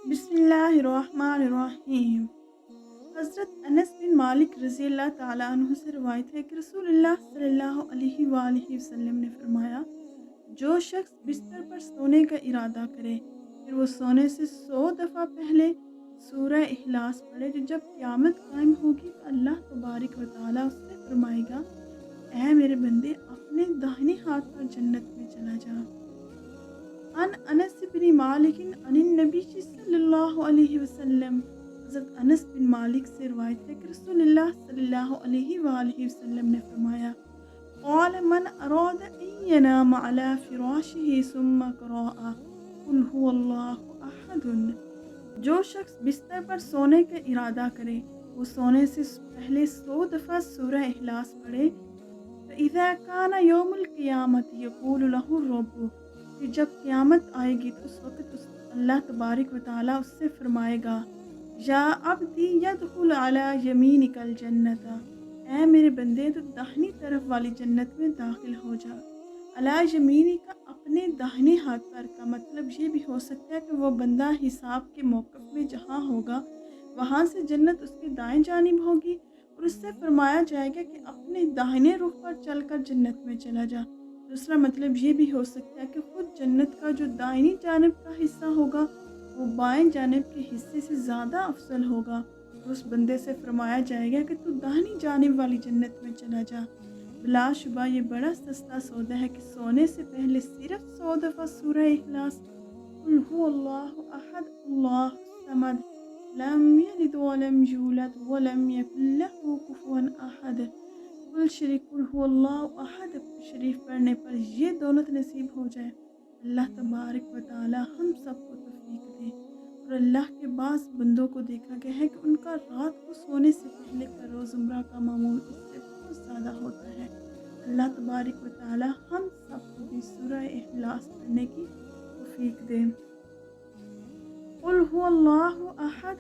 बिस्मिल्लाहिर्रहमानिर्रहीम। हज़रत अनस बिन मालिक रज़ी अल्लाह ताला अन्हु से रवायत है कि रसूलुल्लाह सल्लल्लाहु अलैहि वसल्लम ने फरमाया, जो शख्स बिस्तर पर सोने का इरादा करे फिर वो सोने से 100 दफ़ा पहले सूरह इखलास पढ़े, तो जब क़यामत कायम होगी तो अल्लाह तबारक व तआला उससे फरमाएगा, ऐ मेरे बंदे अपने दाहिने हाथ पर जन्नत में चला जा। अन अनस बिन मालिक अनिन नबी सल्लल्लाहु अलैहि वसल्लम। हज़रत अनस बिन मालिक से रवायत है कि रसूलुल्लाह सल्लल्लाहु अलैहि वसल्लम ने फरमाया, क़ाल मन अराद अन यनाम अला फ़िराशिही सुम्मा क़राअ क़ुल हुवल्लाहु अहद। जो शख्स बिस्तर पर सोने का इरादा करे वो सोने से पहले 100 दफ़ा सूरह इखलास पढ़े। फ़इज़ा कान यौमुल क़ियामति यक़ूलु लहु रब्बु। फिर जब क़यामत आएगी तो उस वक़्त उस अल्लाह तबारक व तआला उससे फरमाएगा, या अब्दी यदखुल अला यमीनिकल जन्नता। ऐ मेरे बंदे तो दाहिनी तरफ वाली जन्नत में दाखिल हो जा। अला यमीनी का अपने दाहिने हाथ पर का मतलब ये भी हो सकता है कि वो बंदा हिसाब के मौक़िफ़ में जहाँ होगा वहाँ से जन्नत उसके दाएं जानिब होगी और उससे फरमाया जाएगा कि अपने दाहिने रुख पर चलकर जन्नत में चला जा। दूसरा मतलब ये भी हो सकता है कि खुद जन्नत का जो दाहिनी जानिब का हिस्सा होगा वो बाएं जानिब के हिस्से से ज़्यादा अफजल होगा, तो उस बंदे से फरमाया जाएगा कि तू दाहिनी जानिब वाली जन्नत में चला जा। बिलाशुबा ये बड़ा सस्ता सौदा है कि सोने से पहले सिर्फ 100 दफ़ा सूरह इखलास, कुल हुवल्लाहु अहद अल्लाहुस समद, लम यलिद वलम यूलद वलम यकुल लहू कुफुवन अहद, कुल शरीफ कुल हुवल्लाहु अहद शरीफ पढ़ने पर ये दौलत नसीब हो जाए। अल्लाह तबारक व तआला हम सबको तौफीक दे। और अल्लाह के बाज़ बंदों को देखा गया है कि उनका रात को सोने से पहले का रोज़मर्रा का मामूल इससे बहुत ज़्यादा होता है। अल्लाह तबारक व तआला हम सबको भी सूरह इखलास पढ़ने की तौफीक दे। कुल हुवल्लाहु अहद,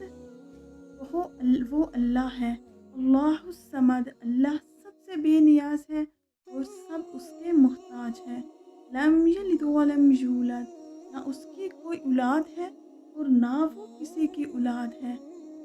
वो अल्लाह है। अल्लाहुस समद, अल्लाह सबसे बेनियाज है और सब उसके मोहताज है। लम यलिद वलम यूलद, ना उसकी कोई औलाद है और ना वो किसी की औलाद है।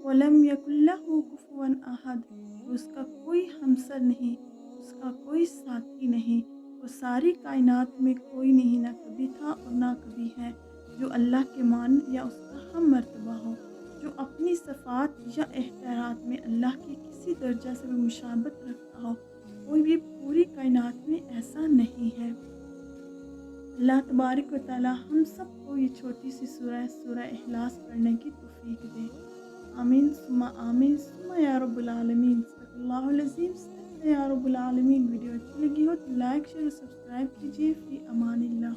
वलम यकुल लहू कुफुवन अहद, उसका कोई हमसर नहीं, उसका कोई साथी नहीं। वो सारी कायनात में कोई नहीं, ना कभी था और ना कभी है, जो अल्लाह के मान या उसका हम मर्तबा हो, जो अपनी सफ़ात या एख्तियारात में अल्लाह के किसी दर्जा से भी मुशाबत रखता हो। कोई भी पूरी कायनात में ऐसा नहीं है। अल्लाह तबारक व तआला हम सबको ये छोटी सी सूरह इखलास पढ़ने की तौफीक दे। आमीन सुम्मा या रब्बुल आलमीन। सदक़ल्लाहुल अज़ीम। सदक़ या रब्बुल आलमीन। वीडियो अच्छी लगी हो तो लाइक शेयर और सब्सक्राइब कीजिए। फ़ी अमानिल्लाह।